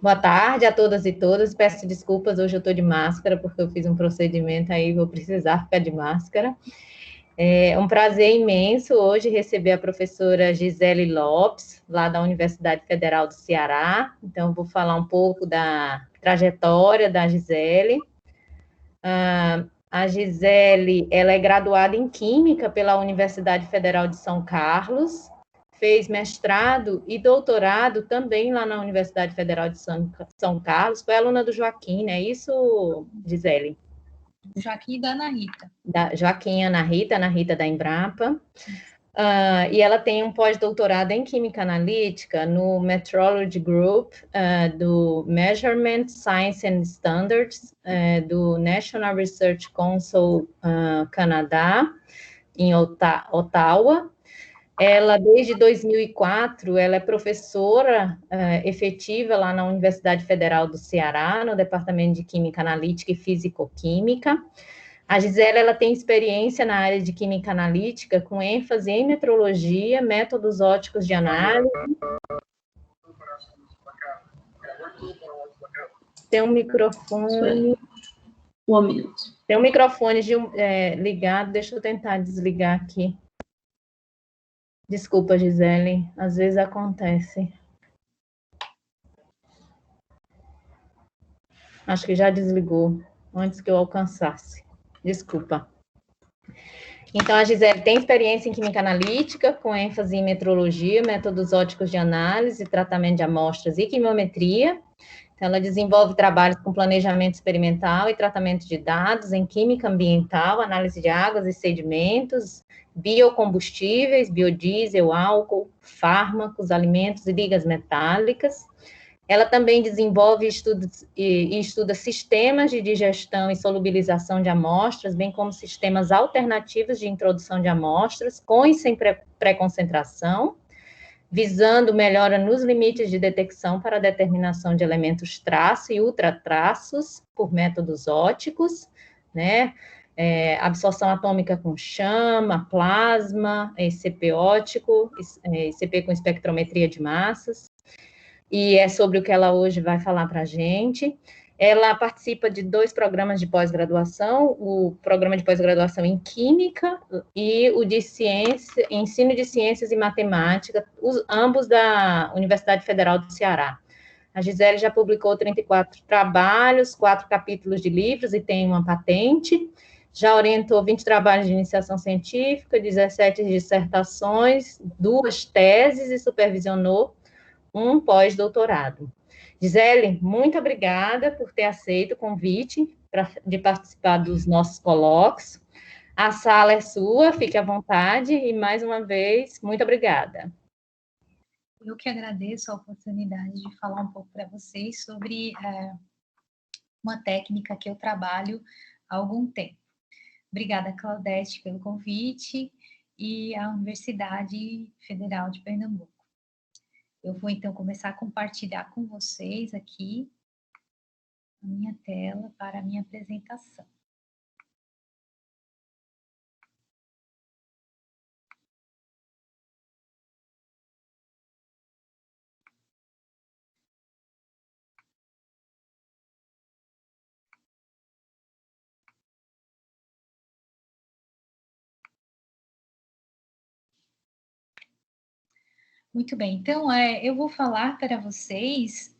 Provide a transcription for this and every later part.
Boa tarde a todas e todas. Peço desculpas, hoje eu estou de máscara, porque eu fiz um procedimento aí, vou precisar ficar de máscara. É um prazer imenso hoje receber a professora Gisele Lopes, lá da Universidade Federal do Ceará. Então, vou falar um pouco da trajetória da Gisele. A Gisele, ela é graduada em Química pela Universidade Federal de São Carlos, fez mestrado e doutorado também lá na Universidade Federal de São Carlos, foi aluna do Joaquim, não é isso, Gisele? Joaquim e da Ana Rita. Joaquim e Ana Rita da Embrapa. E ela tem um pós-doutorado em Química Analítica no Metrology Group do Measurement Science and Standards do National Research Council Canadá, em Ottawa. Ela, desde 2004, ela é professora efetiva lá na Universidade Federal do Ceará, no Departamento de Química Analítica e Físico-Química. A Gisele, ela tem experiência na área de Química Analítica, com ênfase em metrologia, métodos ópticos de análise. Tem um microfone... Um minuto. Tem um microfone ligado, deixa eu tentar desligar aqui. Desculpa, Gisele, às vezes acontece. Acho que já desligou, antes que eu alcançasse. Desculpa. Então, a Gisele tem experiência em Química Analítica, com ênfase em metrologia, métodos ópticos de análise, tratamento de amostras e quimiometria. Então, ela desenvolve trabalhos com planejamento experimental e tratamento de dados em química ambiental, análise de águas e sedimentos, biocombustíveis, biodiesel, álcool, fármacos, alimentos e ligas metálicas. Ela também desenvolve e estuda sistemas de digestão e solubilização de amostras, bem como sistemas alternativos de introdução de amostras, com e sem pré-concentração, visando melhora nos limites de detecção para a determinação de elementos traço e ultratraços por métodos ópticos, né? Absorção atômica com chama, plasma, ECP óptico, ECP com espectrometria de massas, e é sobre o que ela hoje vai falar para a gente. Ela participa de 2 programas de pós-graduação, o programa de pós-graduação em Química e o de Ensino de Ciências e Matemática, ambos da Universidade Federal do Ceará. A Gisele já publicou 34 trabalhos, 4 capítulos de livros e tem uma patente. Já orientou 20 trabalhos de iniciação científica, 17 dissertações, 2 teses e supervisionou um pós-doutorado. Gisele, muito obrigada por ter aceito o convite de participar dos nossos colóquios. A sala é sua, fique à vontade, e mais uma vez, muito obrigada. Eu que agradeço a oportunidade de falar um pouco para vocês sobre uma técnica que eu trabalho há algum tempo. Obrigada, Claudete, pelo convite e à Universidade Federal de Pernambuco. Eu vou, então, começar a compartilhar com vocês aqui a minha tela para a minha apresentação. Muito bem, então eu vou falar para vocês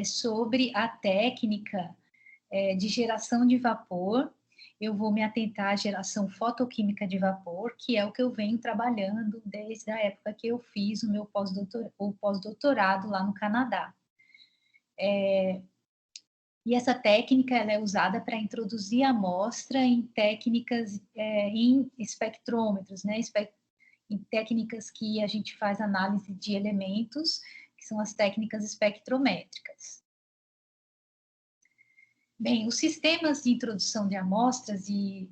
sobre a técnica de geração de vapor. Eu vou me atentar à geração fotoquímica de vapor, que é o que eu venho trabalhando desde a época que eu fiz o meu pós-doutorado lá no Canadá. E essa técnica ela é usada para introduzir a amostra em técnicas, em espectrômetros, né? Em técnicas que a gente faz análise de elementos, que são as técnicas espectrométricas. Bem, os sistemas de introdução de amostras de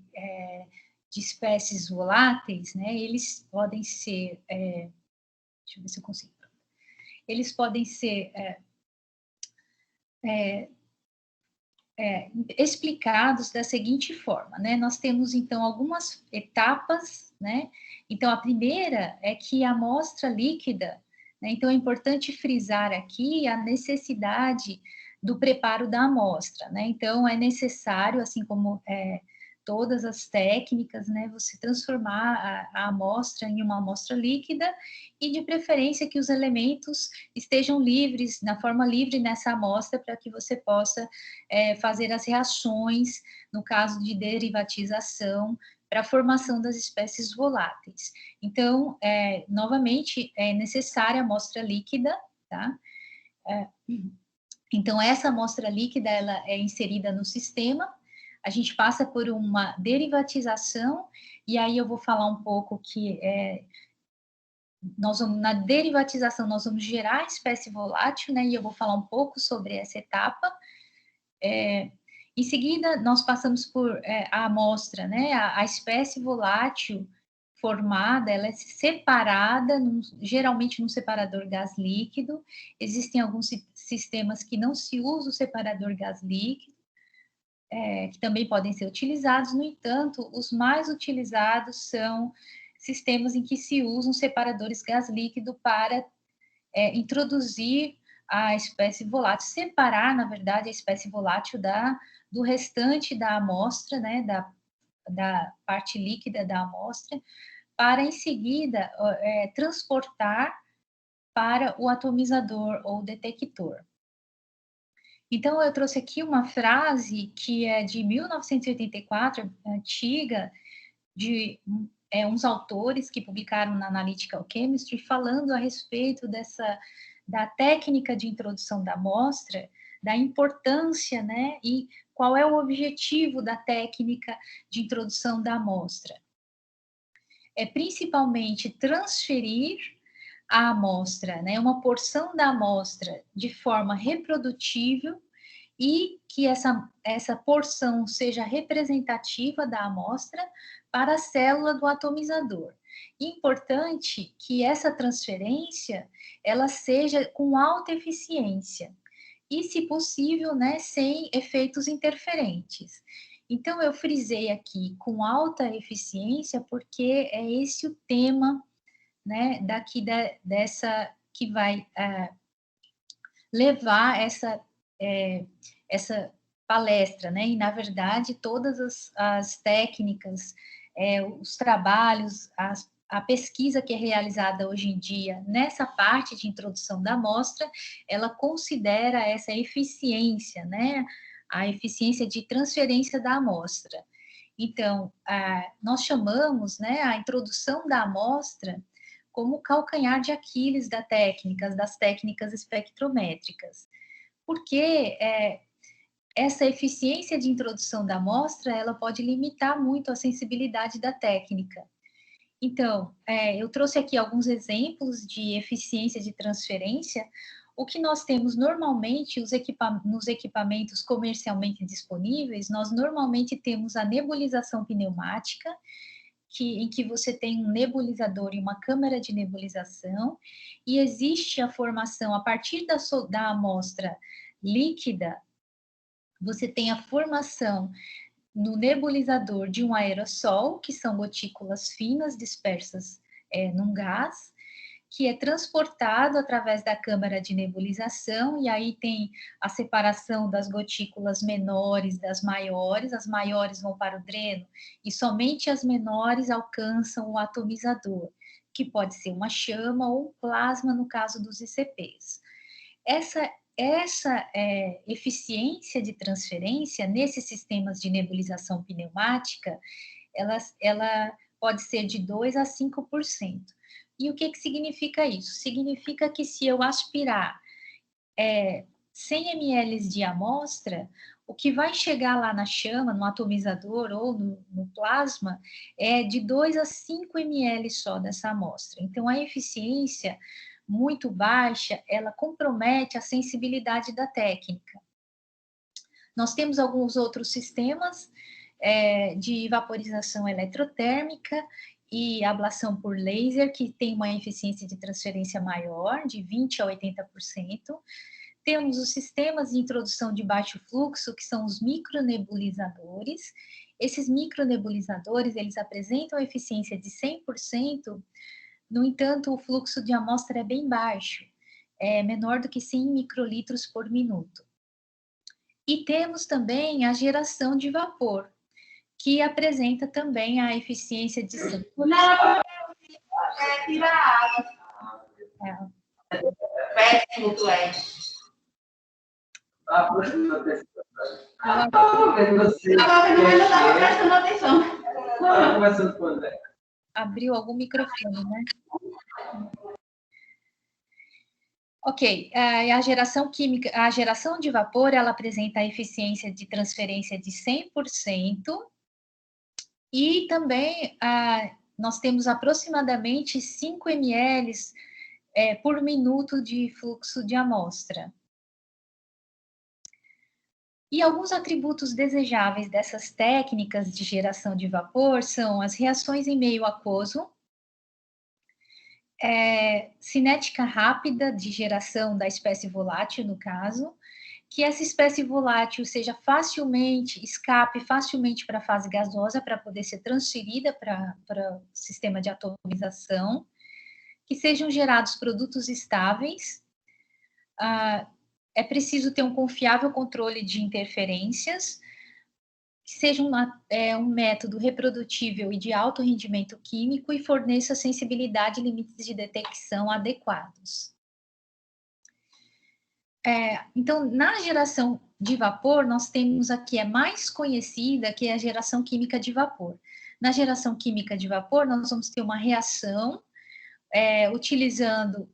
espécies voláteis, né, eles podem ser, deixa eu ver se eu consigo, eles podem ser explicados da seguinte forma, né? Nós temos, então, algumas etapas, né? Então, a primeira é que a amostra líquida né? Então, é importante frisar aqui a necessidade do preparo da amostra, né? Então, é necessário, assim como todas as técnicas, né, você transformar a amostra em uma amostra líquida e, de preferência, que os elementos estejam livres, na forma livre nessa amostra, para que você possa fazer as reações, no caso de derivatização, para a formação das espécies voláteis. Então, novamente, é necessária a amostra líquida, tá? Então, essa amostra líquida, ela é inserida no sistema, a gente passa por uma derivatização, e aí eu vou falar um pouco que na derivatização nós vamos gerar a espécie volátil, né, e eu vou falar um pouco sobre essa etapa. Em seguida, nós passamos por a amostra, né, a espécie volátil formada, ela é separada, geralmente num separador gás líquido. Existem alguns sistemas que não se usa o separador gás líquido, que também podem ser utilizados. No entanto, os mais utilizados são sistemas em que se usam separadores gás líquido para introduzir a espécie volátil, separar, na verdade, a espécie volátil do restante da amostra, né, da parte líquida da amostra, para, em seguida, transportar para o atomizador ou detector. Então, eu trouxe aqui uma frase que é de 1984, antiga, de uns autores que publicaram na Analytical Chemistry, falando a respeito da técnica de introdução da amostra, da importância, né, e qual é o objetivo da técnica de introdução da amostra. É principalmente transferir a amostra, né, uma porção da amostra de forma reprodutível e que essa porção seja representativa da amostra para a célula do atomizador. Importante que essa transferência ela seja com alta eficiência e, se possível, né, sem efeitos interferentes. Então, eu frisei aqui com alta eficiência porque é esse o tema, né, dessa que vai levar essa palestra, né? E, na verdade, todas as técnicas, os trabalhos, a pesquisa que é realizada hoje em dia nessa parte de introdução da amostra, ela considera essa eficiência, né? A eficiência de transferência da amostra. Então, nós chamamos, né, a introdução da amostra como o calcanhar de Aquiles das técnicas espectrométricas, porque essa eficiência de introdução da amostra, ela pode limitar muito a sensibilidade da técnica. Então, eu trouxe aqui alguns exemplos de eficiência de transferência. O que nós temos normalmente nos equipamentos comercialmente disponíveis, nós normalmente temos a nebulização pneumática, em que você tem um nebulizador e uma câmara de nebulização, e existe a formação, a partir da amostra líquida, você tem a formação no nebulizador de um aerossol, que são gotículas finas dispersas num gás, que é transportado através da câmara de nebulização, e aí tem a separação das gotículas menores das maiores, as maiores vão para o dreno, e somente as menores alcançam o atomizador, que pode ser uma chama ou plasma no caso dos ICPs. Essa eficiência de transferência nesses sistemas de nebulização pneumática, ela pode ser de 2 a 5%. E o que significa isso? Significa que se eu aspirar 100 ml de amostra, o que vai chegar lá na chama, no atomizador ou no plasma, é de 2 a 5 ml só dessa amostra. Então, a eficiência muito baixa, ela compromete a sensibilidade da técnica. Nós temos alguns outros sistemas de vaporização eletrotérmica e ablação por laser, que tem uma eficiência de transferência maior, de 20% a 80%. Temos os sistemas de introdução de baixo fluxo, que são os micronebulizadores. Esses micronebulizadores, eles apresentam eficiência de 100% No entanto, o fluxo de amostra é bem baixo, é menor do que 100 microlitros por minuto. E temos também a geração de vapor, que apresenta também a eficiência de 100%. Tira a água. Péssimo, tu é. Abriu algum microfone, né? Ok, a geração química, a geração de vapor, ela apresenta a eficiência de transferência de 100%, e também nós temos aproximadamente 5 ml por minuto de fluxo de amostra. E alguns atributos desejáveis dessas técnicas de geração de vapor são as reações em meio aquoso, cinética rápida de geração da espécie volátil, no caso, que essa espécie volátil escape facilmente para a fase gasosa, para poder ser transferida para o sistema de atomização, que sejam gerados produtos estáveis. É preciso ter um confiável controle de interferências, que seja um método reprodutível e de alto rendimento químico e forneça sensibilidade e limites de detecção adequados. Então, na geração de vapor, nós temos a que é mais conhecida, que é a geração química de vapor. Na geração química de vapor, nós vamos ter uma reação utilizando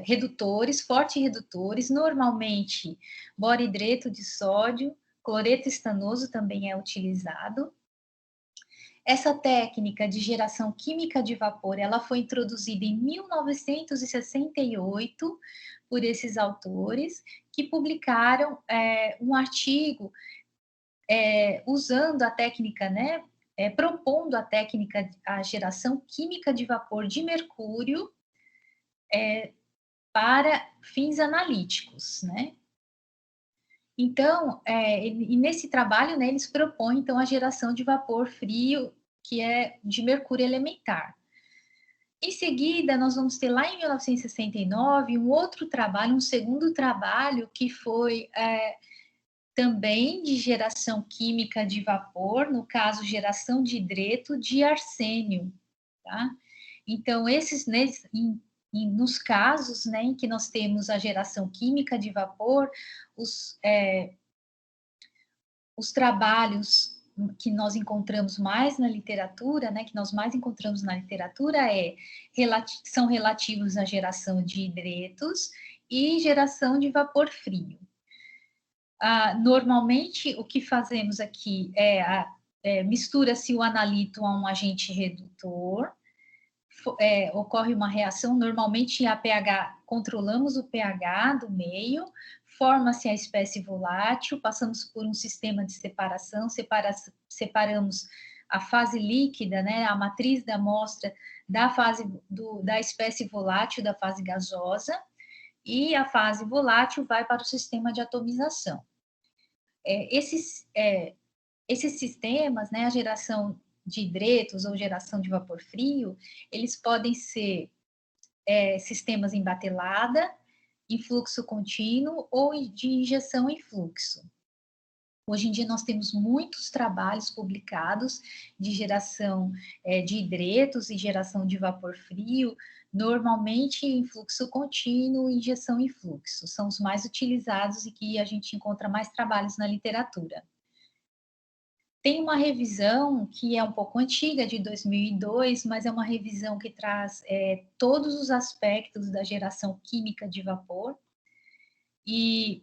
redutores, fortes redutores, normalmente boridreto de sódio, cloreto estanoso também é utilizado. Essa técnica de geração química de vapor, ela foi introduzida em 1968 por esses autores, que publicaram um artigo usando a técnica, né, propondo a geração química de vapor de mercúrio para fins analíticos, né? Então, e nesse trabalho, né, eles propõem, então, a geração de vapor frio, que é de mercúrio elementar. Em seguida, nós vamos ter lá em 1969 um outro trabalho, um segundo trabalho, que foi também de geração química de vapor, no caso, geração de hidreto de arsênio, tá? Então, nos casos, né, em que nós temos a geração química de vapor, os trabalhos que nós encontramos mais na literatura, né, que nós mais encontramos na literatura são relativos à geração de hidretos e geração de vapor frio. Normalmente, o que fazemos aqui mistura-se o analito a um agente redutor, ocorre uma reação, normalmente a pH, controlamos o pH do meio, forma-se a espécie volátil, passamos por um sistema de separação, separamos a fase líquida, né, a matriz da amostra da fase da espécie volátil da fase gasosa, e a fase volátil vai para o sistema de atomização. Esses sistemas, né, a geração de hidretos ou geração de vapor frio, eles podem ser sistemas em batelada, em fluxo contínuo ou de injeção em fluxo. Hoje em dia nós temos muitos trabalhos publicados de geração de hidretos e geração de vapor frio, normalmente em fluxo contínuo e injeção em fluxo. São os mais utilizados e que a gente encontra mais trabalhos na literatura. Tem uma revisão que é um pouco antiga, de 2002, mas é uma revisão que traz todos os aspectos da geração química de vapor. E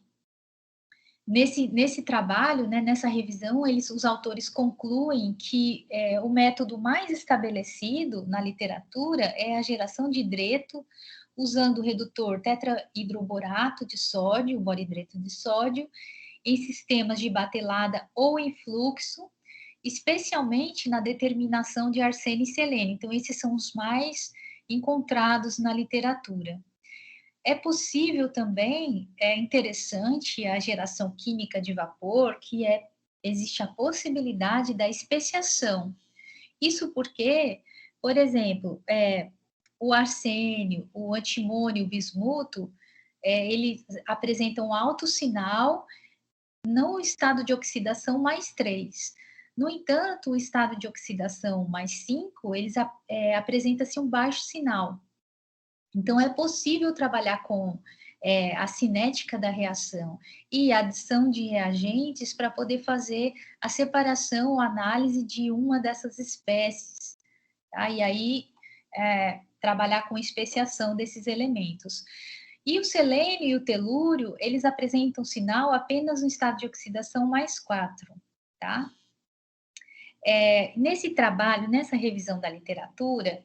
nesse trabalho, né, nessa revisão, os autores concluem que o método mais estabelecido na literatura é a geração de hidreto, usando o redutor tetrahidroborato de sódio, o boridreto de sódio, em sistemas de batelada ou em fluxo, especialmente na determinação de arsênio e selênio. Então, esses são os mais encontrados na literatura. É possível também, é interessante a geração química de vapor, existe a possibilidade da especiação. Isso porque, Por exemplo, o arsênio, o antimônio, o bismuto, eles apresentam alto sinal no estado de oxidação +3. No entanto, o estado de oxidação +5, eles apresenta-se um baixo sinal. Então, é possível trabalhar com a cinética da reação e a adição de reagentes para poder fazer a separação ou análise de uma dessas espécies. Tá? E aí, trabalhar com especiação desses elementos. E o selênio e o telúrio, eles apresentam sinal apenas no estado de oxidação +4, tá? Nesse trabalho, nessa revisão da literatura,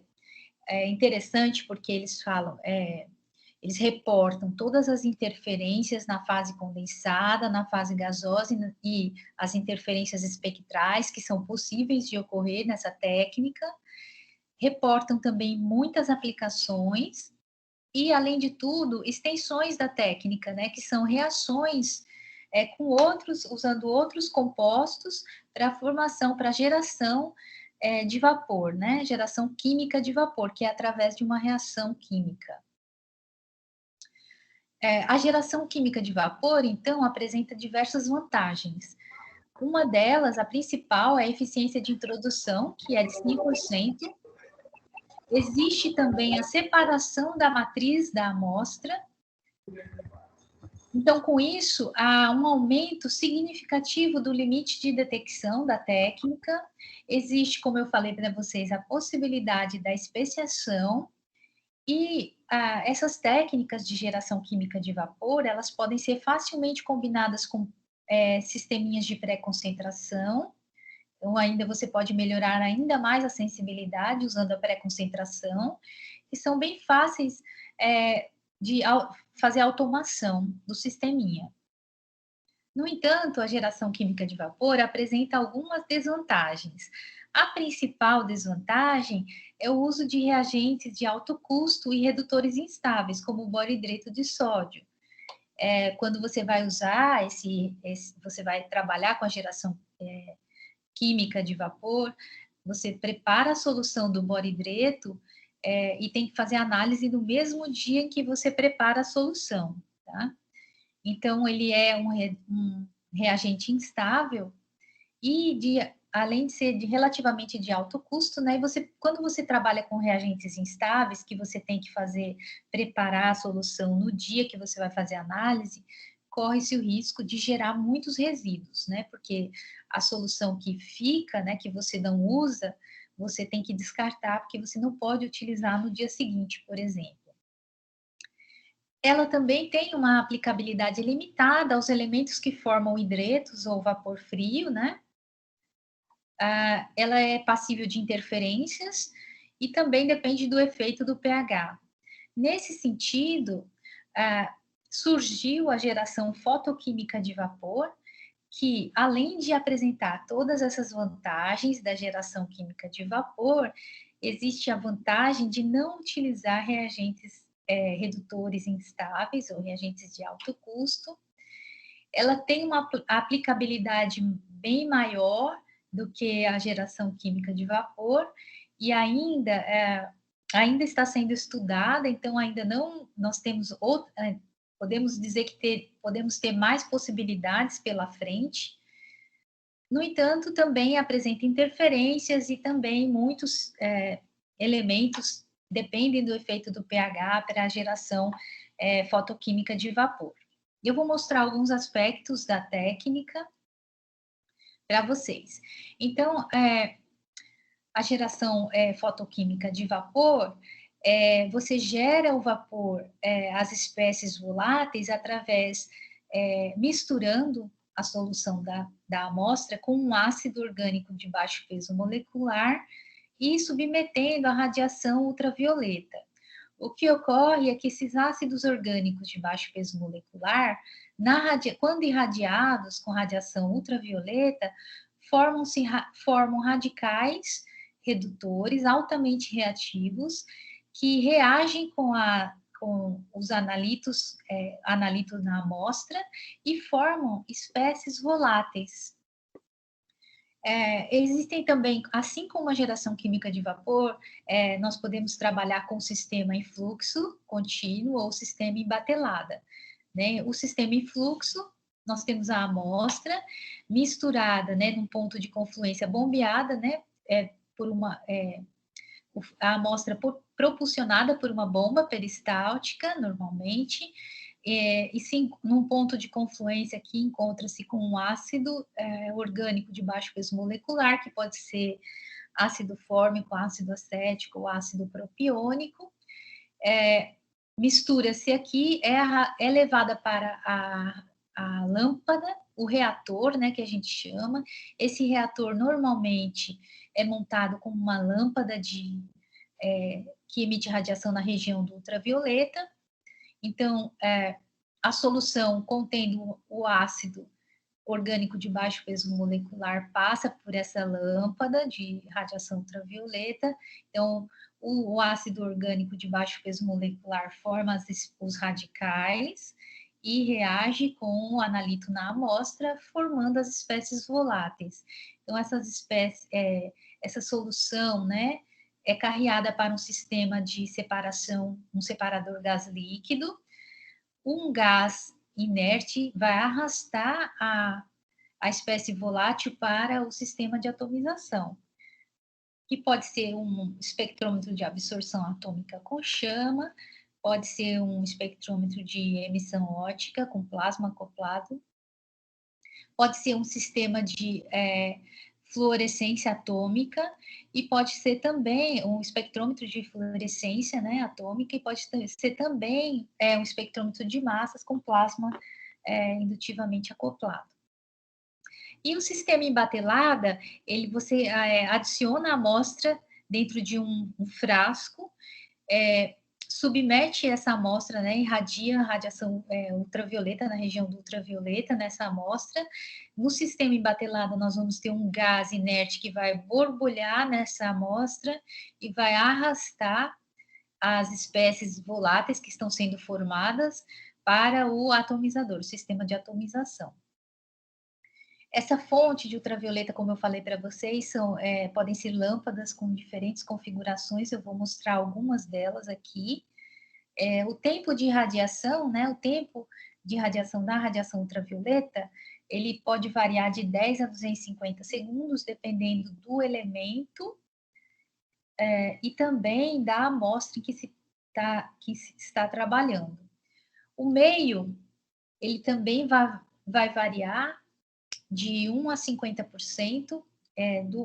é interessante porque eles falam, eles reportam todas as interferências na fase condensada, na fase gasosa e as interferências espectrais que são possíveis de ocorrer nessa técnica, reportam também muitas aplicações e, além de tudo, extensões da técnica, né, que são reações com outros, usando outros compostos para a formação, para a geração de vapor, né, geração química de vapor, que é através de uma reação química. A geração química de vapor, então, apresenta diversas vantagens. Uma delas, a principal, é a eficiência de introdução, que é de 100%. Existe também a separação da matriz da amostra. Então, com isso, há um aumento significativo do limite de detecção da técnica. Existe, como eu falei para vocês, a possibilidade da especiação. E essas técnicas de geração química de vapor, elas podem ser facilmente combinadas com sisteminhas de pré-concentração. Então, ainda você pode melhorar ainda mais a sensibilidade usando a pré-concentração, que são bem fáceis de fazer automação do sisteminha. No entanto, a geração química de vapor apresenta algumas desvantagens. A principal desvantagem é o uso de reagentes de alto custo e redutores instáveis, como o boro-hidreto de sódio. Quando você vai usar você vai trabalhar com a geração química de vapor, você prepara a solução do boro-hidreto e tem que fazer a análise no mesmo dia em que você prepara a solução, tá? Então, ele é um reagente instável e, além de ser relativamente de alto custo, né? Quando você trabalha com reagentes instáveis, que você tem que preparar a solução no dia que você vai fazer a análise, corre-se o risco de gerar muitos resíduos, né? Porque a solução que fica, né, que você não usa, você tem que descartar, porque você não pode utilizar no dia seguinte, por exemplo. Ela também tem uma aplicabilidade limitada aos elementos que formam hidretos ou vapor frio, né? Ela é passível de interferências e também depende do efeito do pH. Nesse sentido, surgiu a geração fotoquímica de vapor, que, além de apresentar todas essas vantagens da geração química de vapor, existe a vantagem de não utilizar reagentes redutores instáveis ou reagentes de alto custo. Ela tem uma aplicabilidade bem maior do que a geração química de vapor e ainda está sendo estudada, então ainda não, nós temos podemos dizer que podemos ter mais possibilidades pela frente. No entanto, também apresenta interferências e também muitos elementos dependem do efeito do pH para a geração fotoquímica de vapor. Eu vou mostrar alguns aspectos da técnica para vocês. Então, a geração fotoquímica de vapor, você gera o vapor, as espécies voláteis, através, misturando a solução da amostra com um ácido orgânico de baixo peso molecular e submetendo à radiação ultravioleta. O que ocorre é que esses ácidos orgânicos de baixo peso molecular, quando irradiados com radiação ultravioleta, formam radicais redutores altamente reativos que reagem com os analitos na amostra e formam espécies voláteis. Existem também, assim como a geração química de vapor, nós podemos trabalhar com o sistema em fluxo contínuo ou sistema em batelada, né? O sistema em fluxo, nós temos a amostra misturada, né, num ponto de confluência bombeada, né, a amostra propulsionada por uma bomba peristáltica, normalmente, e sim, num ponto de confluência que encontra-se com um ácido orgânico de baixo peso molecular, que pode ser ácido fórmico, ácido acético ou ácido propiônico. Mistura-se aqui, é levada para a lâmpada, o reator, né, que a gente chama. Esse reator normalmente é montado com uma lâmpada que emite radiação na região do ultravioleta. Então, a solução contendo o ácido orgânico de baixo peso molecular passa por essa lâmpada de radiação ultravioleta. Então, o ácido orgânico de baixo peso molecular forma os radicais e reage com o analito na amostra, formando as espécies voláteis. Então, essa solução, né, é carreada para um sistema de separação, um separador gás líquido. Um gás inerte vai arrastar a espécie volátil para o sistema de atomização, que pode ser um espectrômetro de absorção atômica com chama, pode ser um espectrômetro de emissão óptica com plasma acoplado, pode ser um sistema de fluorescência atômica, e pode ser também um espectrômetro de fluorescência, né, atômica, e pode ser também um espectrômetro de massas com plasma indutivamente acoplado. E o sistema em batelada, você adiciona a amostra dentro de um frasco, submete essa amostra, né, irradia radiação ultravioleta, na região do ultravioleta, nessa amostra. No sistema em batelada, nós vamos ter um gás inerte que vai borbulhar nessa amostra e vai arrastar as espécies voláteis que estão sendo formadas para o atomizador, o sistema de atomização. Essa fonte de ultravioleta, como eu falei para vocês, podem ser lâmpadas com diferentes configurações, eu vou mostrar algumas delas aqui. O tempo de radiação, né, o tempo de radiação da radiação ultravioleta, ele pode variar de 10 a 250 segundos, dependendo do elemento, e também da amostra em que se está trabalhando. O meio, ele também vai variar de 1 a 50%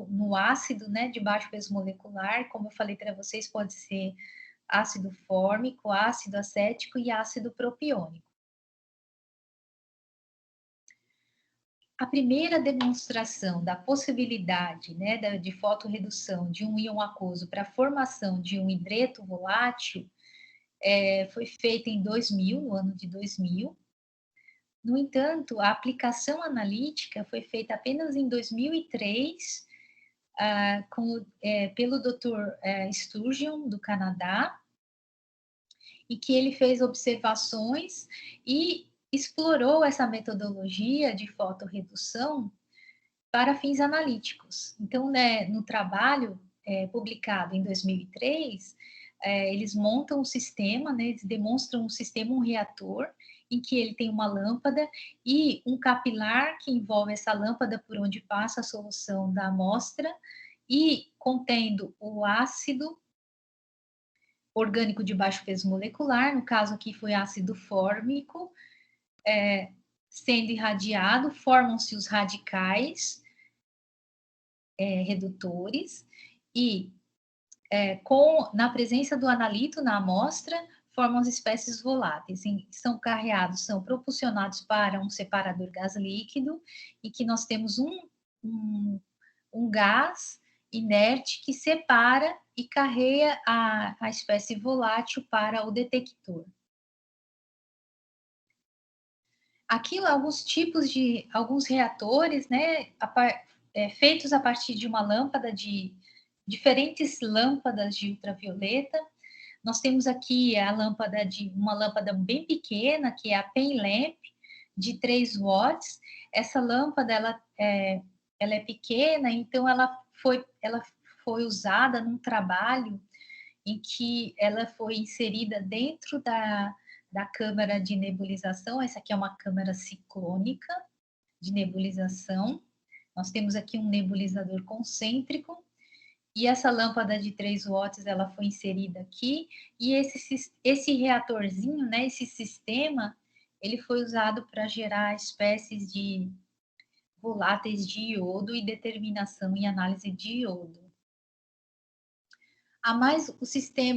no ácido, né, de baixo peso molecular. Como eu falei para vocês, pode ser ácido fórmico, ácido acético e ácido propiônico. A primeira demonstração da possibilidade, né, de fotorredução de um íon aquoso para a formação de um hidreto volátil foi feita em 2000, no ano de 2000. No entanto, a aplicação analítica foi feita apenas em 2003, pelo Dr. Sturgeon, do Canadá, e que ele fez observações e explorou essa metodologia de fotorredução para fins analíticos. Então, né, no trabalho publicado em 2003, eles montam um sistema, né, eles demonstram um sistema, um reator, em que ele tem uma lâmpada e um capilar que envolve essa lâmpada por onde passa a solução da amostra, e contendo o ácido orgânico de baixo peso molecular, no caso aqui foi ácido fórmico, sendo irradiado, formam-se os radicais redutores, e na presença do analito na amostra, formam as espécies voláteis, são propulsionados para um separador gás líquido, e que nós temos um gás inerte que separa e carrega a espécie volátil para o detector. Aqui alguns reatores, né, feitos a partir de uma lâmpada diferentes lâmpadas de ultravioleta. Nós temos aqui uma lâmpada bem pequena, que é a Pen Lamp, de 3 watts. Essa lâmpada, ela ela é pequena, então ela foi usada num trabalho em que ela foi inserida dentro da câmara de nebulização. Essa aqui é uma câmara ciclônica de nebulização. Nós temos aqui um nebulizador concêntrico, e essa lâmpada de 3 watts, ela foi inserida aqui, e esse reatorzinho, né, esse sistema, ele foi usado para gerar espécies de voláteis de iodo e determinação e análise de iodo.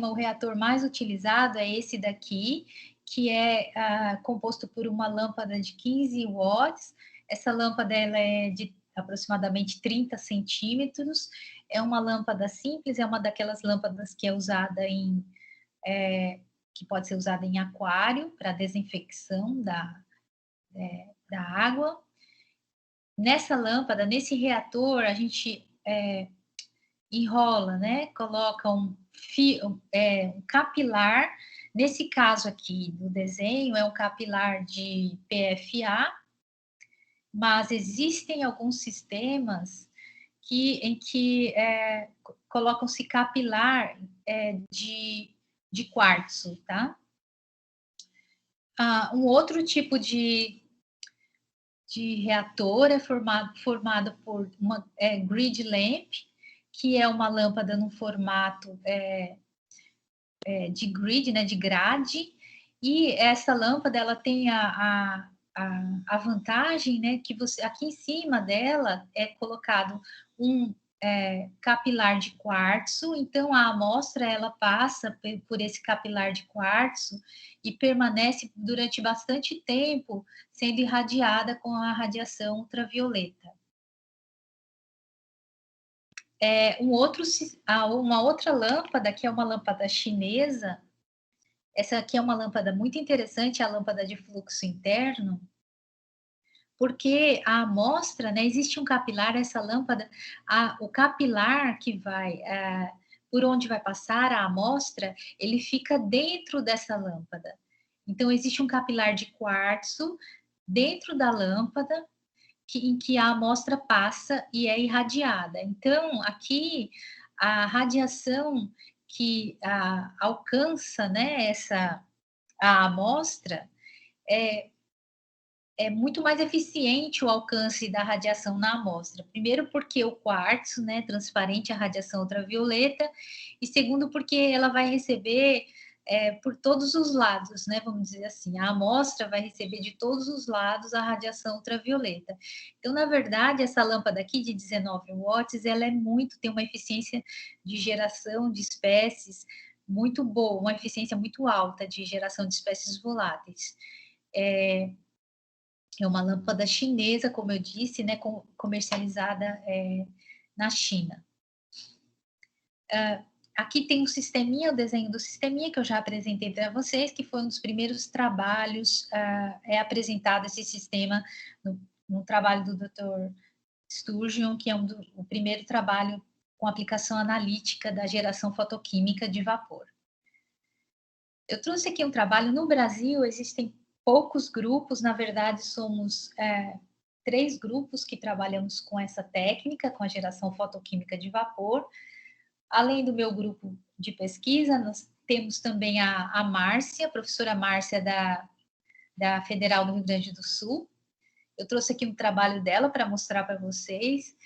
O reator mais utilizado é esse daqui, que é composto por uma lâmpada de 15 watts. Essa lâmpada ela é de aproximadamente 30 centímetros. É uma lâmpada simples, é uma daquelas lâmpadas que é usada que pode ser usada em aquário para desinfecção da água. Nessa lâmpada, nesse reator, a gente enrola, né? Coloca um capilar. Nesse caso aqui do desenho, é um capilar de PFA, mas existem alguns sistemas em que colocam-se capilar de quartzo, tá? Um outro tipo de reator é formado por uma grid lamp, que é uma lâmpada no formato de grid, né, de grade, e essa lâmpada ela tem a vantagem, né, que você aqui em cima dela é colocado um capilar de quartzo, então a amostra ela passa por esse capilar de quartzo e permanece durante bastante tempo sendo irradiada com a radiação ultravioleta. Uma outra lâmpada, que é uma lâmpada chinesa, essa aqui é uma lâmpada muito interessante, a lâmpada de fluxo interno, porque a amostra, né, existe um capilar, essa lâmpada, o capilar que vai, por onde vai passar a amostra, ele fica dentro dessa lâmpada. Então, existe um capilar de quartzo dentro da lâmpada, em que a amostra passa e é irradiada. Então, aqui, a radiação que alcança, né, a amostra é muito mais eficiente o alcance da radiação na amostra. Primeiro, porque o quartzo, né, transparente à radiação ultravioleta, e segundo, porque ela vai receber por todos os lados, né, vamos dizer assim, a amostra vai receber de todos os lados a radiação ultravioleta. Então, na verdade, essa lâmpada aqui de 19 watts, ela tem uma eficiência de geração de espécies muito boa, uma eficiência muito alta de geração de espécies voláteis. É uma lâmpada chinesa, como eu disse, né, comercializada na China. Aqui tem um sisteminha, o desenho do sisteminha, que eu já apresentei para vocês, que foi um dos primeiros trabalhos, apresentado esse sistema no trabalho do Dr. Sturgeon, que é o primeiro trabalho com aplicação analítica da geração fotoquímica de vapor. Eu trouxe aqui um trabalho no Brasil, existem poucos grupos, na verdade somos 3 grupos que trabalhamos com essa técnica, com a geração fotoquímica de vapor. Além do meu grupo de pesquisa, nós temos também a Márcia, a professora Márcia da Federal do Rio Grande do Sul. Eu trouxe aqui um trabalho dela para mostrar para vocês,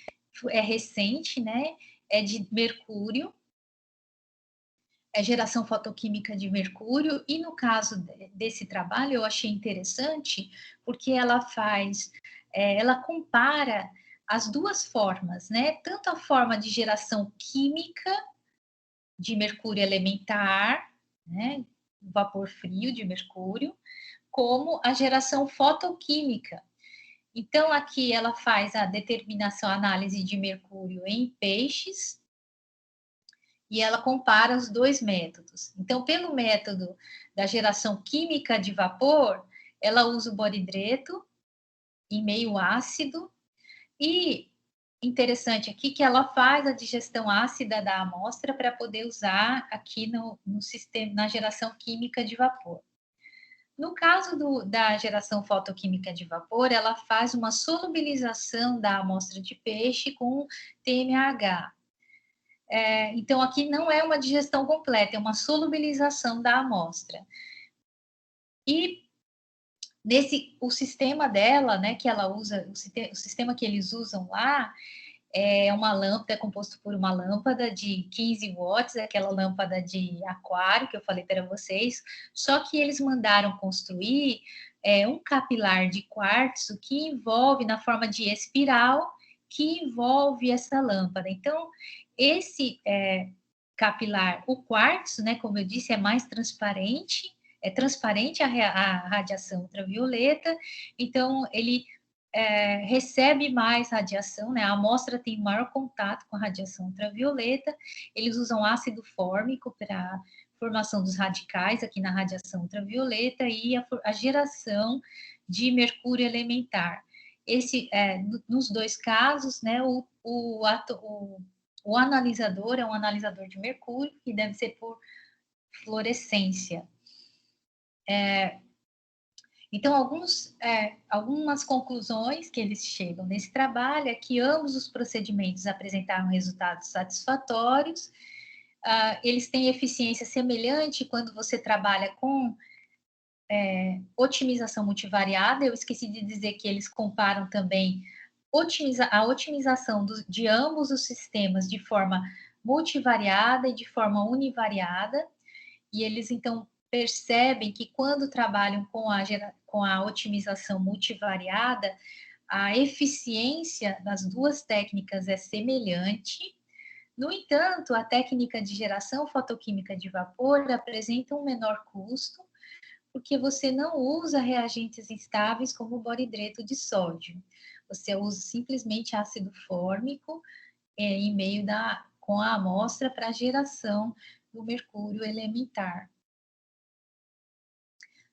é recente, né? É de mercúrio, geração fotoquímica de mercúrio, e no caso desse trabalho eu achei interessante, porque ela compara as duas formas, né? Tanto a forma de geração química de mercúrio elementar, né? Vapor frio de mercúrio, como a geração fotoquímica. Então, aqui ela faz a determinação, a análise de mercúrio em peixes, e ela compara os dois métodos. Então, pelo método da geração química de vapor, ela usa o boridreto em meio ácido, e interessante aqui que ela faz a digestão ácida da amostra para poder usar aqui no sistema, na geração química de vapor. No caso da geração fotoquímica de vapor, ela faz uma solubilização da amostra de peixe com TMAH. Então, aqui não é uma digestão completa, é uma solubilização da amostra. E o sistema dela, né, que ela usa, o sistema que eles usam lá, é uma lâmpada, é composto por uma lâmpada de 15 watts, aquela lâmpada de aquário que eu falei para vocês, só que eles mandaram construir um capilar de quartzo que envolve, na forma de espiral, que envolve essa lâmpada. Então, esse capilar, o quartzo, né, como eu disse, é mais transparente, é transparente a radiação ultravioleta, então ele recebe mais radiação, né? A amostra tem maior contato com a radiação ultravioleta. Eles usam ácido fórmico para formação dos radicais aqui na radiação ultravioleta e a geração de mercúrio elementar. Nos dois casos, né? O analisador é um analisador de mercúrio que deve ser por fluorescência. Então, algumas conclusões que eles chegam nesse trabalho é que ambos os procedimentos apresentaram resultados satisfatórios, eles têm eficiência semelhante quando você trabalha com otimização multivariada. Eu esqueci de dizer que eles comparam também a otimização de ambos os sistemas de forma multivariada e de forma univariada, e eles, então, percebem que quando trabalham com a otimização multivariada, a eficiência das duas técnicas é semelhante. No entanto, a técnica de geração fotoquímica de vapor apresenta um menor custo, porque você não usa reagentes instáveis como o boridreto de sódio. Você usa simplesmente ácido fórmico em meio com a amostra para a geração do mercúrio elementar.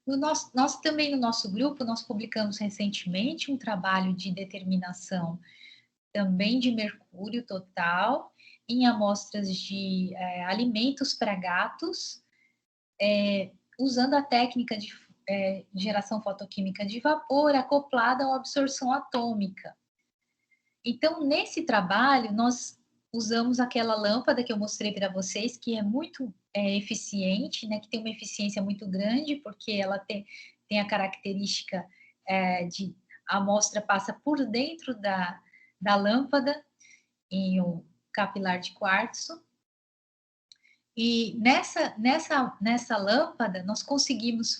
Nós também, no nosso grupo, nós publicamos recentemente um trabalho de determinação também de mercúrio total em amostras de alimentos para gatos, usando a técnica de geração fotoquímica de vapor acoplada à absorção atômica. Então, nesse trabalho, nós usamos aquela lâmpada que eu mostrei para vocês, que é muito eficiente, né, que tem uma eficiência muito grande, porque ela tem a característica de a amostra passa por dentro da lâmpada em um capilar de quartzo. E nessa lâmpada, nós conseguimos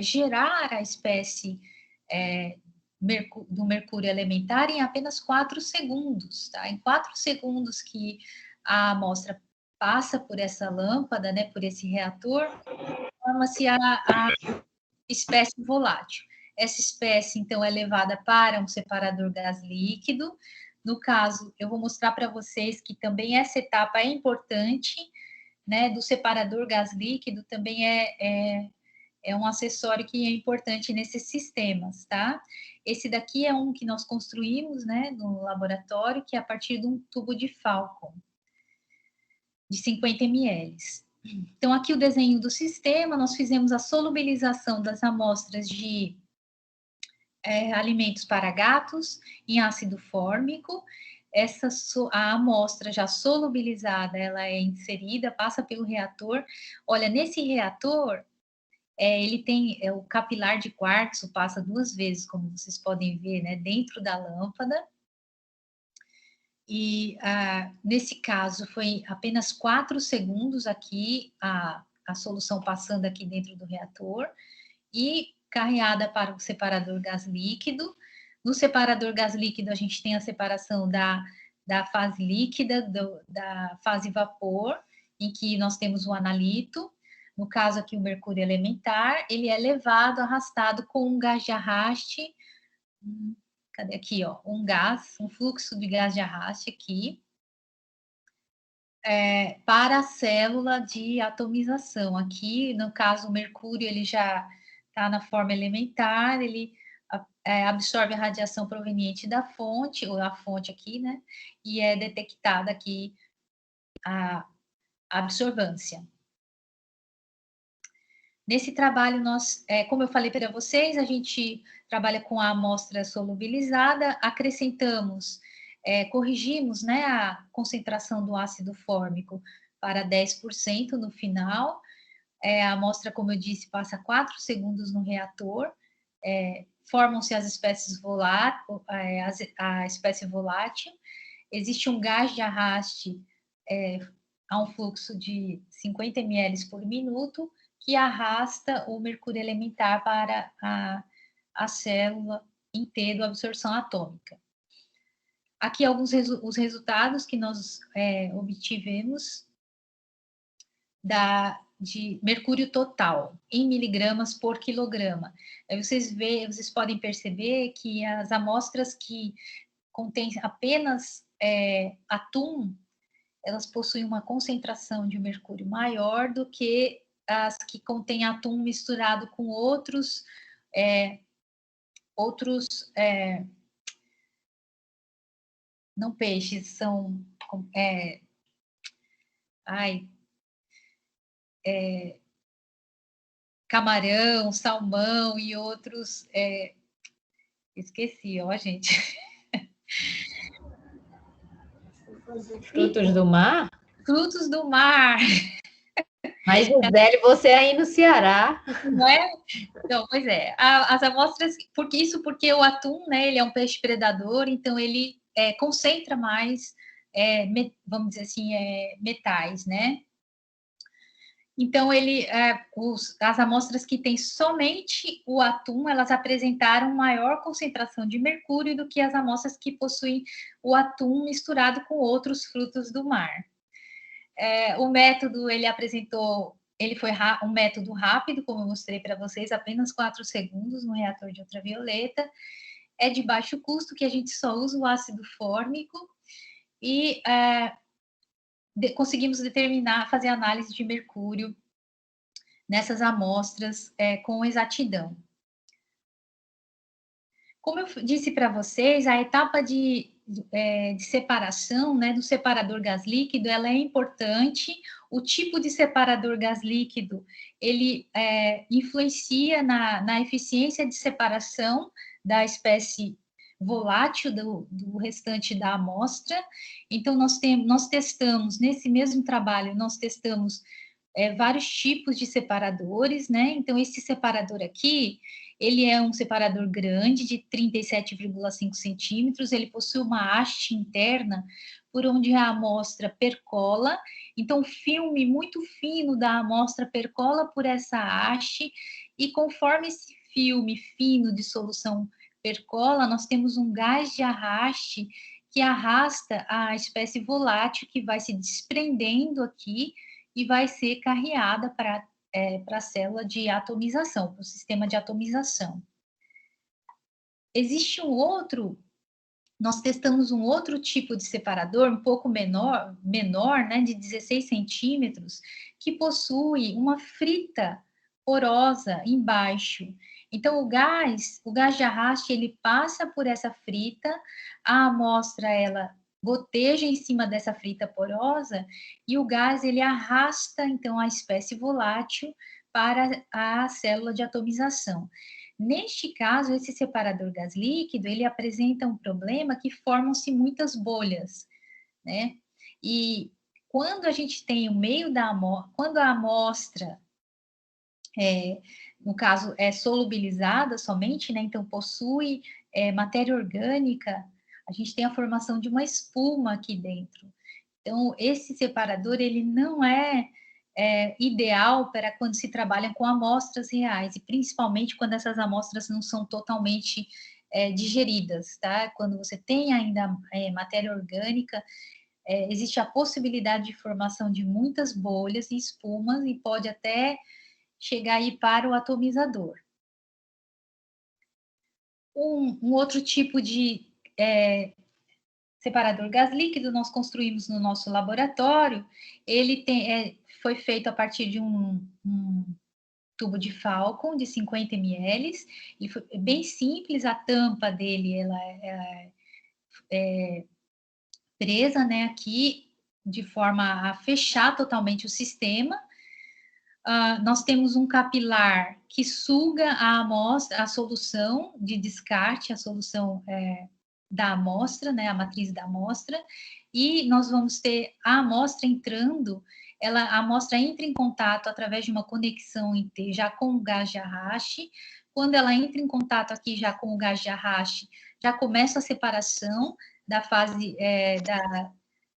gerar a espécie do mercúrio elementar em apenas 4 segundos, tá? Em 4 segundos que a amostra passa por essa lâmpada, né, por esse reator, forma-se a espécie volátil. Essa espécie, então, é levada para um separador gás líquido. No caso, eu vou mostrar para vocês que também essa etapa é importante, né, do separador gás líquido, também é um acessório que é importante nesses sistemas, tá? Esse daqui é um que nós construímos, né, no laboratório, que é a partir de um tubo de Falcon, de 50 ml. Então, aqui o desenho do sistema, nós fizemos a solubilização das amostras de alimentos para gatos em ácido fórmico. A amostra já solubilizada, ela é inserida, passa pelo reator. Olha, nesse reator, ele tem o capilar de quartzo, passa 2 vezes, como vocês podem ver, né, dentro da lâmpada. E nesse caso foi apenas 4 segundos aqui, a solução passando aqui dentro do reator e carreada para o separador gás líquido. No separador gás líquido, a gente tem a separação da fase líquida, da fase vapor, em que nós temos o analito. No caso aqui, o mercúrio elementar, ele é levado, arrastado com um gás de arraste. Cadê aqui, ó? Um fluxo de gás de arraste aqui, para a célula de atomização. Aqui, no caso, o mercúrio, ele já está na forma elementar, ele absorve a radiação proveniente da fonte, ou a fonte aqui, né? E é detectada aqui a absorvância. Nesse trabalho, nós, como eu falei para vocês, a gente trabalha com a amostra solubilizada, acrescentamos, corrigimos, né, a concentração do ácido fórmico para 10% no final. A amostra, como eu disse, passa 4 segundos no reator, formam-se as espécies voláteis, a espécie volátil, existe um gás de arraste a um fluxo de 50 ml por minuto, que arrasta o mercúrio elementar para a célula em T do absorção atômica. Aqui alguns os resultados que nós obtivemos de mercúrio total, em miligramas por quilograma. Aí vocês podem perceber que as amostras que contêm apenas atum, elas possuem uma concentração de mercúrio maior do que as que contêm atum misturado com outros não peixes, são camarão, salmão e outros, esqueci, ó, gente. Frutos do mar? Frutos do mar. Mas, Gisele, você aí no Ceará. Não é? Então, pois é. As amostras, porque o atum, né, ele é um peixe predador, então ele concentra mais, vamos dizer assim, metais, né? Então, as amostras que têm somente o atum, elas apresentaram maior concentração de mercúrio do que as amostras que possuem o atum misturado com outros frutos do mar. O método, ele foi um método rápido, como eu mostrei para vocês, apenas 4 segundos no reator de ultravioleta. É de baixo custo, que a gente só usa o ácido fórmico e conseguimos fazer análise de mercúrio nessas amostras com exatidão. Como eu disse para vocês, a etapa de separação, né, do separador gás líquido, ela é importante. O tipo de separador gás líquido, ele influencia na eficiência de separação da espécie volátil do restante da amostra. Então, nós testamos, nesse mesmo trabalho, nós testamos vários tipos de separadores, né? Então, esse separador aqui, ele é um separador grande, de 37,5 centímetros, ele possui uma haste interna por onde a amostra percola, então o filme muito fino da amostra percola por essa haste, e conforme esse filme fino de solução percola, nós temos um gás de arraste que arrasta a espécie volátil, que vai se desprendendo aqui e vai ser carreada para a célula de atomização, para o sistema de atomização. Existe nós testamos um outro tipo de separador, um pouco menor, né, de 16 centímetros, que possui uma frita porosa embaixo. Então, o gás de arraste, ele passa por essa frita, a amostra, ela goteja em cima dessa frita porosa, e o gás, ele arrasta, então, a espécie volátil para a célula de atomização. Neste caso, esse separador gás líquido, ele apresenta um problema que formam-se muitas bolhas, né? E quando a gente tem o meio da amostra, quando a amostra, no caso, é solubilizada somente, né? Então, possui matéria orgânica, a gente tem a formação de uma espuma aqui dentro. Então, esse separador, ele não é ideal para quando se trabalha com amostras reais, e principalmente quando essas amostras não são totalmente digeridas, tá? Quando você tem ainda matéria orgânica, existe a possibilidade de formação de muitas bolhas e espumas, e pode até chegar aí para o atomizador. Um outro tipo de separador gás líquido nós construímos no nosso laboratório, ele foi feito a partir de um tubo de Falcon de 50 ml, e foi bem simples, a tampa dele ela é presa, né, aqui, de forma a fechar totalmente o sistema. Nós temos um capilar que suga a amostra, a solução de descarte, a solução da amostra, né, a matriz da amostra, e nós vamos ter a amostra entrando, a amostra entra em contato através de uma conexão já com o gás de Arrache. Quando ela entra em contato aqui já com o gás de Arrache, já começa a separação da fase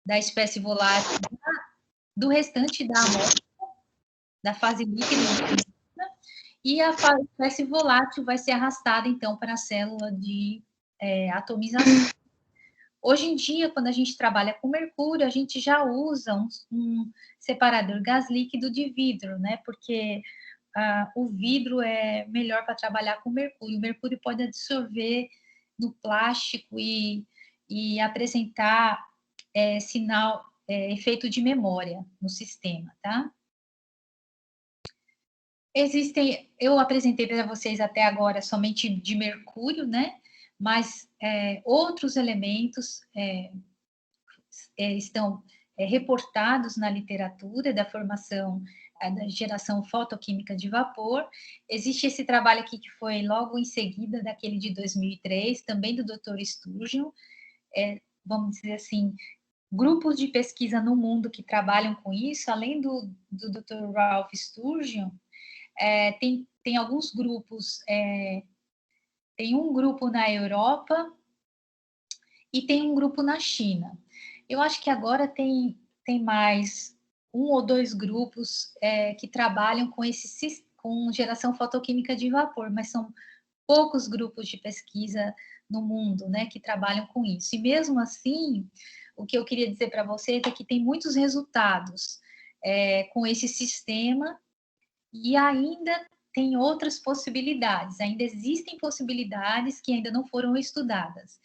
da espécie volátil do restante da amostra, da fase líquida, e a espécie volátil vai ser arrastada, então, para a célula de atomização. Hoje em dia, quando a gente trabalha com mercúrio, a gente já usa um separador gás líquido de vidro, né? Porque o vidro é melhor para trabalhar com mercúrio. O mercúrio pode absorver no plástico e apresentar efeito de memória no sistema, tá? Eu apresentei para vocês até agora somente de mercúrio, né? Mas outros elementos estão reportados na literatura da formação da geração fotoquímica de vapor. Existe esse trabalho aqui que foi logo em seguida daquele de 2003, também do Dr. Sturgeon, vamos dizer assim, grupos de pesquisa no mundo que trabalham com isso, além do Dr. Ralph Sturgeon, tem alguns grupos, tem um grupo na Europa e tem um grupo na China. Eu acho que agora tem mais um ou dois grupos que trabalham com geração fotoquímica de vapor, mas são poucos grupos de pesquisa no mundo, né, que trabalham com isso. E mesmo assim, o que eu queria dizer para vocês é que tem muitos resultados com esse sistema e ainda tem outras possibilidades, ainda existem possibilidades que ainda não foram estudadas.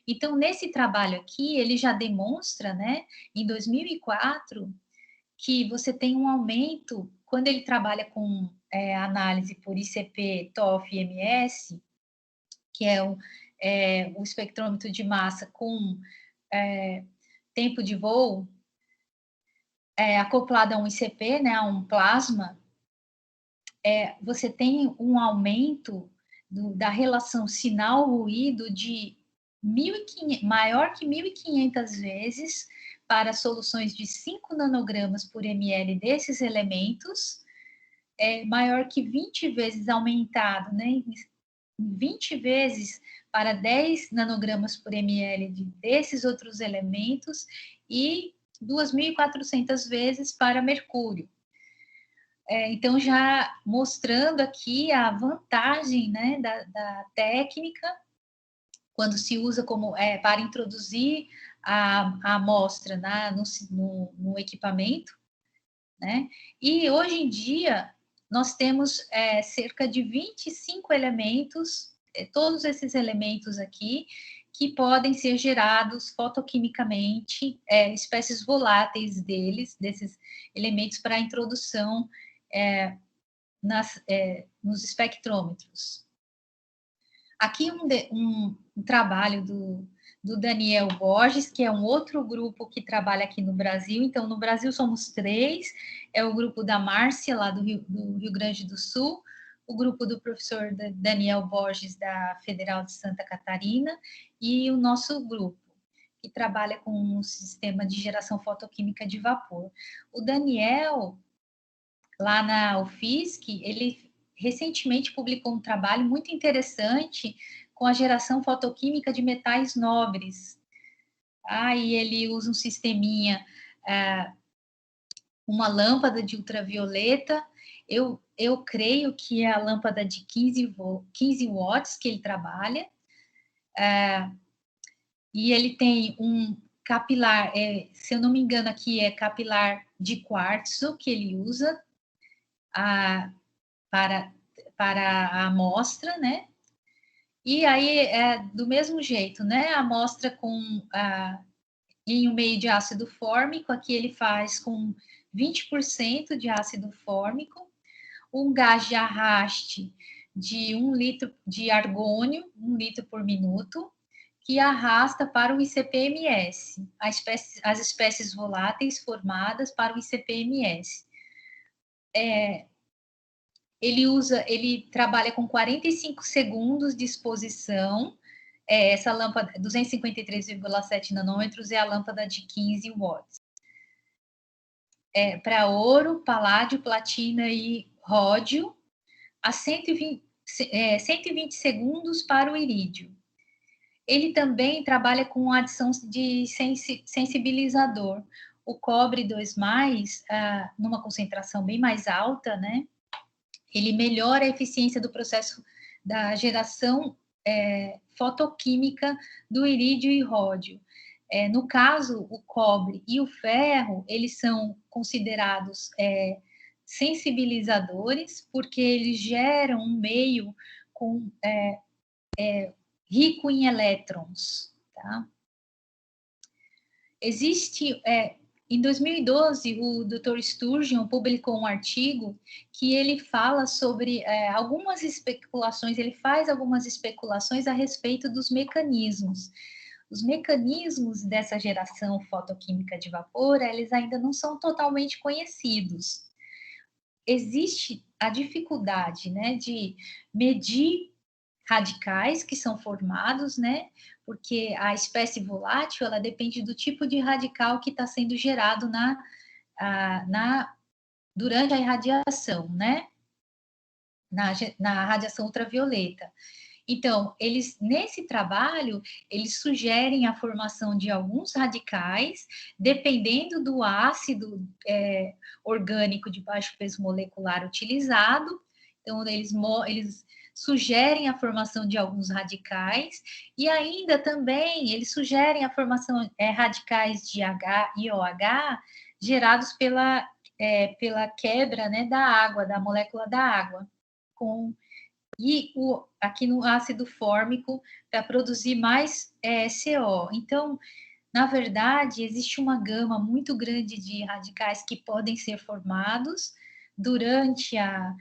Então, nesse trabalho aqui, ele já demonstra, né, em 2004, que você tem um aumento, quando ele trabalha com análise por ICP, TOF e MS, que é o espectrômetro de massa com tempo de voo, acoplado a um ICP, né, a um plasma, você tem um aumento da relação sinal-ruído de maior que 1.500 vezes para soluções de 5 nanogramas por ml desses elementos, maior que 20 vezes aumentado, né? 20 vezes para 10 nanogramas por ml desses outros elementos e 2.400 vezes para mercúrio. Então, já mostrando aqui a vantagem, né, da técnica, quando se usa como para introduzir a amostra no equipamento, né? E hoje em dia, nós temos cerca de 25 elementos, todos esses elementos aqui, que podem ser gerados fotoquimicamente, espécies voláteis desses elementos para a introdução nos espectrômetros. Aqui um trabalho do Daniel Borges, que é um outro grupo que trabalha aqui no Brasil. Então, no Brasil somos 3, é o grupo da Márcia, lá do Rio Grande do Sul, o grupo do professor Daniel Borges, da Federal de Santa Catarina, e o nosso grupo, que trabalha com um sistema de geração fotoquímica de vapor. O Daniel, lá na UFSC, ele recentemente publicou um trabalho muito interessante com a geração fotoquímica de metais nobres. E ele usa um sisteminha, uma lâmpada de ultravioleta. Eu creio que é a lâmpada de 15 watts que ele trabalha. E ele tem um capilar, se eu não me engano aqui, é capilar de quartzo que ele usa para a amostra, né? E aí, do mesmo jeito, né? A amostra em um meio de ácido fórmico, aqui ele faz com 20% de ácido fórmico, um gás de arraste de 1 litro de argônio, 1 litro por minuto, que arrasta para o ICP-MS, as espécies voláteis formadas para o ICP-MS. Ele trabalha com 45 segundos de exposição. Essa lâmpada, 253,7 nanômetros, é a lâmpada de 15 watts. Para ouro, paládio, platina e ródio, a 120 segundos para o irídio. Ele também trabalha com adição de sensibilizador. O cobre 2+, numa concentração bem mais alta, né? Ele melhora a eficiência do processo da geração fotoquímica do irídio e ródio. No caso, o cobre e o ferro, eles são considerados sensibilizadores, porque eles geram um meio rico em elétrons, tá? Em 2012, o Dr. Sturgeon publicou um artigo que ele fala sobre algumas especulações, ele faz algumas especulações a respeito dos mecanismos. Os mecanismos dessa geração fotoquímica de vapor, eles ainda não são totalmente conhecidos. Existe a dificuldade, né, de medir radicais que são formados, né? Porque a espécie volátil, ela depende do tipo de radical que está sendo gerado durante a irradiação, né? Na radiação ultravioleta. Então, nesse trabalho, eles sugerem a formação de alguns radicais, dependendo do ácido orgânico de baixo peso molecular utilizado. Então, eles sugerem a formação de alguns radicais, e ainda também eles sugerem a formação de radicais de H e OH gerados pela quebra, né, da água, da molécula da água, aqui no ácido fórmico, para produzir mais CO. Então, na verdade, existe uma gama muito grande de radicais que podem ser formados durante a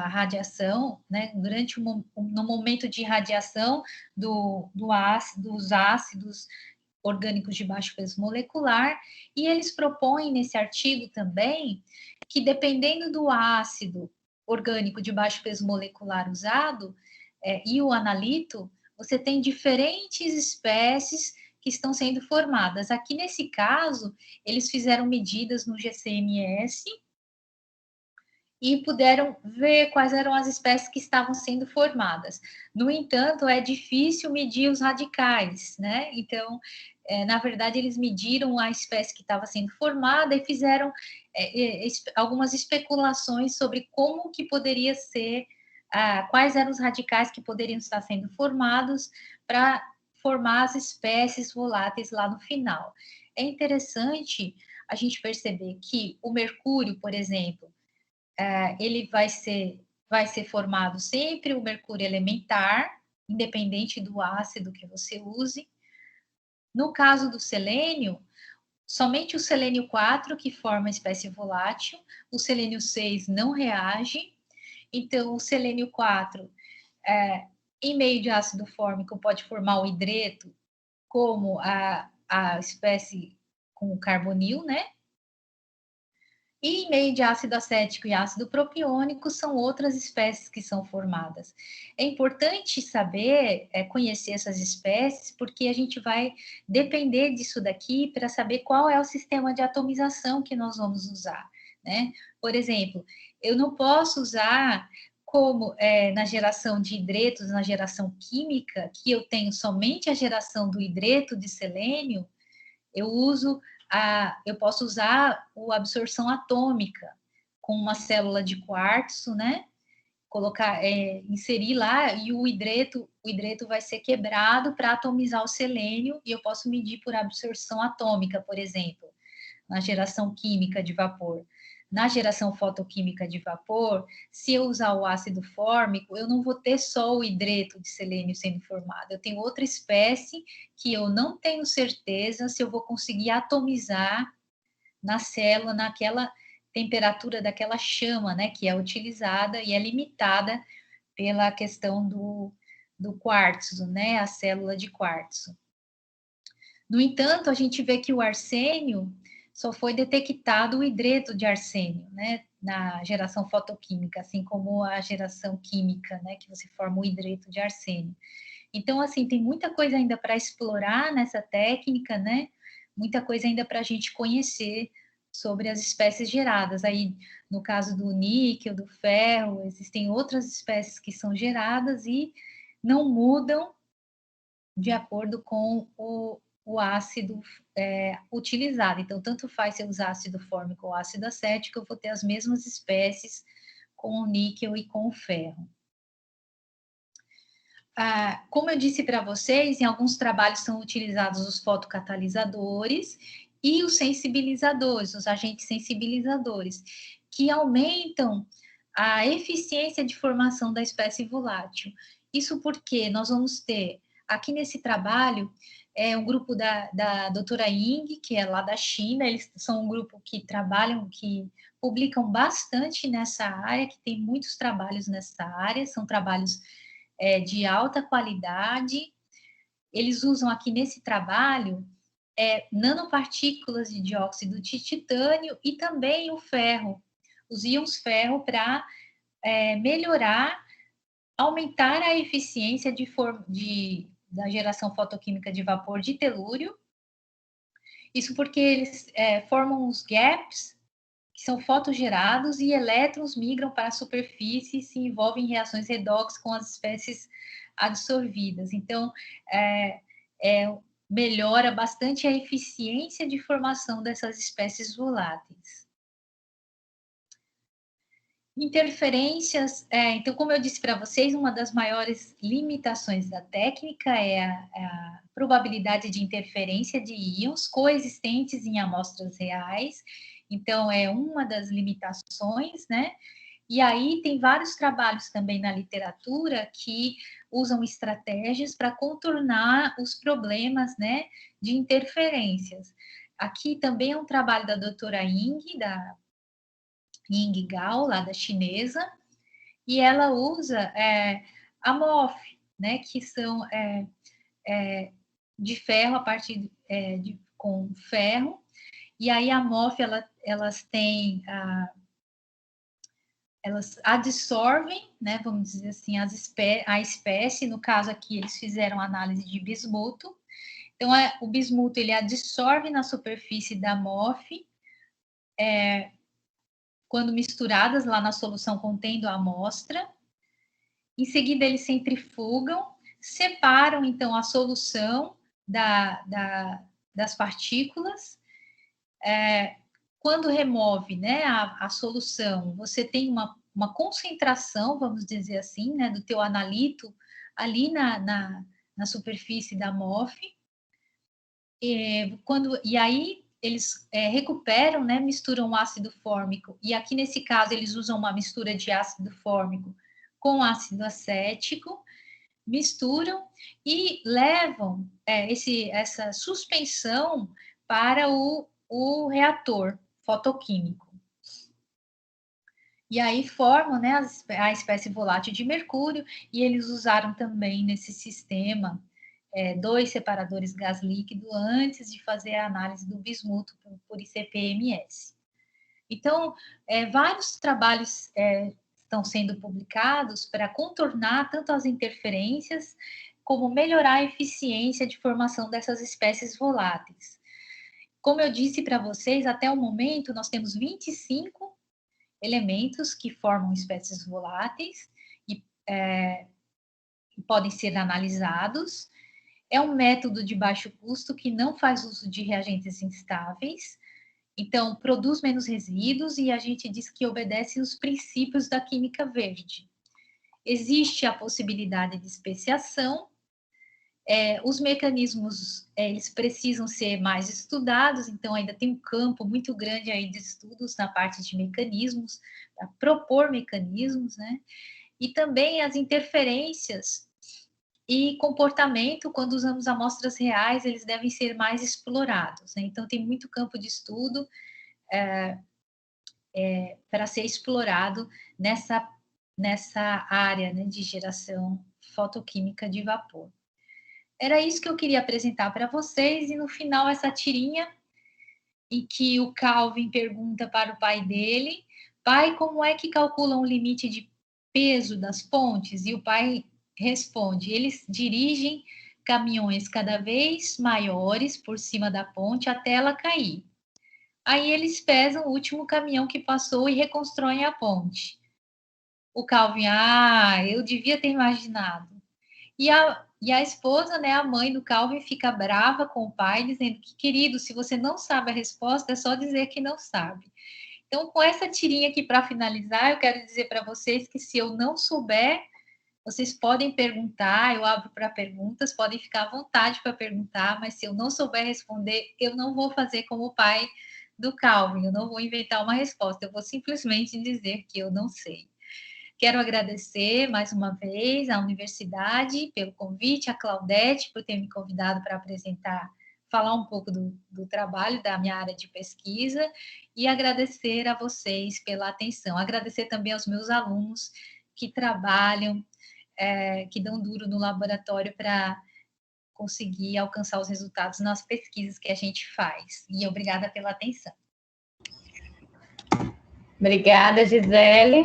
radiação, né, no momento de radiação dos ácidos orgânicos de baixo peso molecular, e eles propõem nesse artigo também que, dependendo do ácido orgânico de baixo peso molecular usado e o analito, você tem diferentes espécies que estão sendo formadas. Aqui, nesse caso, eles fizeram medidas no GCMS e puderam ver quais eram as espécies que estavam sendo formadas. No entanto, é difícil medir os radicais, né? Então, na verdade, eles mediram a espécie que estava sendo formada e fizeram algumas especulações sobre como que poderia ser, quais eram os radicais que poderiam estar sendo formados para formar as espécies voláteis lá no final. É interessante a gente perceber que o mercúrio, por exemplo, ele vai ser formado sempre o mercúrio elementar, independente do ácido que você use. No caso do selênio, somente o selênio 4 que forma a espécie volátil, o selênio 6 não reage. Então, o selênio 4, em meio de ácido fórmico, pode formar o hidreto, como a espécie com o carbonil, né? E em meio de ácido acético e ácido propiônico são outras espécies que são formadas. É importante saber, conhecer essas espécies, porque a gente vai depender disso daqui para saber qual é o sistema de atomização que nós vamos usar, né? Por exemplo, eu não posso usar como na geração de hidretos, na geração química, que eu tenho somente a geração do hidreto de selênio, eu posso usar a absorção atômica com uma célula de quartzo, né? Inserir lá e o hidreto vai ser quebrado para atomizar o selênio e eu posso medir por absorção atômica, por exemplo, na geração química de vapor. Na geração fotoquímica de vapor, se eu usar o ácido fórmico, eu não vou ter só o hidreto de selênio sendo formado. Eu tenho outra espécie que eu não tenho certeza se eu vou conseguir atomizar na célula, naquela temperatura daquela chama, né, que é utilizada e é limitada pela questão do quartzo, né, a célula de quartzo. No entanto, a gente vê que o arsênio só foi detectado o hidreto de arsênio, né, na geração fotoquímica, assim como a geração química, né, que você forma o hidreto de arsênio. Então, assim, tem muita coisa ainda para explorar nessa técnica, né? Muita coisa ainda para a gente conhecer sobre as espécies geradas. Aí, no caso do níquel, do ferro, existem outras espécies que são geradas e não mudam de acordo com o ácido utilizado. Então, tanto faz se eu usar ácido fórmico ou ácido acético, eu vou ter as mesmas espécies com o níquel e com o ferro. Como eu disse para vocês, em alguns trabalhos são utilizados os fotocatalisadores e os sensibilizadores, os agentes sensibilizadores, que aumentam a eficiência de formação da espécie volátil. Isso porque nós vamos ter, aqui nesse trabalho, um grupo da doutora Ying, que é lá da China, eles são um grupo que trabalham, que publicam bastante nessa área, que tem muitos trabalhos nessa área, são trabalhos de alta qualidade. Eles usam aqui nesse trabalho nanopartículas de dióxido de titânio e também o ferro, os íons ferro, para melhorar, aumentar a eficiência da geração fotoquímica de vapor de telúrio. Isso porque eles formam os gaps, que são fotogerados, e elétrons migram para a superfície e se envolvem em reações redox com as espécies absorvidas. Então, melhora bastante a eficiência de formação dessas espécies voláteis. Interferências, então, como eu disse para vocês, uma das maiores limitações da técnica é a probabilidade de interferência de íons coexistentes em amostras reais. Então, é uma das limitações, né? E aí tem vários trabalhos também na literatura que usam estratégias para contornar os problemas, né, de interferências. Aqui também é um trabalho da doutora Ying, da Ying Gao, lá da chinesa, e ela usa a MOF, né, que são de ferro, a partir com ferro, e aí a MOF, elas têm elas adsorvem, né, vamos dizer assim, a espécie. No caso aqui, eles fizeram análise de bismuto. Então, o bismuto, ele adsorve na superfície da MOF, quando misturadas lá na solução contendo a amostra. Em seguida, eles centrifugam, separam, então, a solução das partículas. Quando remove, né, a solução, você tem uma concentração, vamos dizer assim, né, do teu analito ali na superfície da MOF. E aí eles recuperam, né, misturam o ácido fórmico, e aqui nesse caso eles usam uma mistura de ácido fórmico com ácido acético, misturam e levam essa suspensão para o reator fotoquímico. E aí formam, né, a espécie volátil de mercúrio, e eles usaram também nesse sistema 2 separadores gás líquido antes de fazer a análise do bismuto por ICP-MS. Então, vários trabalhos estão sendo publicados para contornar tanto as interferências como melhorar a eficiência de formação dessas espécies voláteis. Como eu disse para vocês, até o momento nós temos 25 elementos que formam espécies voláteis e podem ser analisados. É um método de baixo custo que não faz uso de reagentes instáveis, então produz menos resíduos, e a gente diz que obedece os princípios da química verde. Existe a possibilidade de especiação. Os mecanismos, eles precisam ser mais estudados, então ainda tem um campo muito grande aí de estudos na parte de mecanismos, para propor mecanismos, né? E também as interferências e comportamento, quando usamos amostras reais, eles devem ser mais explorados, né? Então tem muito campo de estudo para ser explorado nessa área, né, de geração fotoquímica de vapor. Era isso que eu queria apresentar para vocês, e no final essa tirinha em que o Calvin pergunta para o pai dele: pai, como é que calculam o limite de peso das pontes? E o pai responde: eles dirigem caminhões cada vez maiores por cima da ponte até ela cair. Aí eles pesam o último caminhão que passou e reconstroem a ponte. O Calvin: eu devia ter imaginado. E a esposa, né, a mãe do Calvin, fica brava com o pai, dizendo que, querido, se você não sabe a resposta, é só dizer que não sabe. Então, com essa tirinha aqui para finalizar, eu quero dizer para vocês que se eu não souber, vocês podem perguntar, eu abro para perguntas, podem ficar à vontade para perguntar, mas se eu não souber responder, eu não vou fazer como o pai do Calvin, eu não vou inventar uma resposta, eu vou simplesmente dizer que eu não sei. Quero agradecer mais uma vez à universidade pelo convite, a Claudete por ter me convidado para apresentar, falar um pouco do trabalho da minha área de pesquisa e agradecer a vocês pela atenção. Agradecer também aos meus alunos que trabalham, que dão duro no laboratório para conseguir alcançar os resultados nas pesquisas que a gente faz. E obrigada pela atenção. Obrigada, Gisele.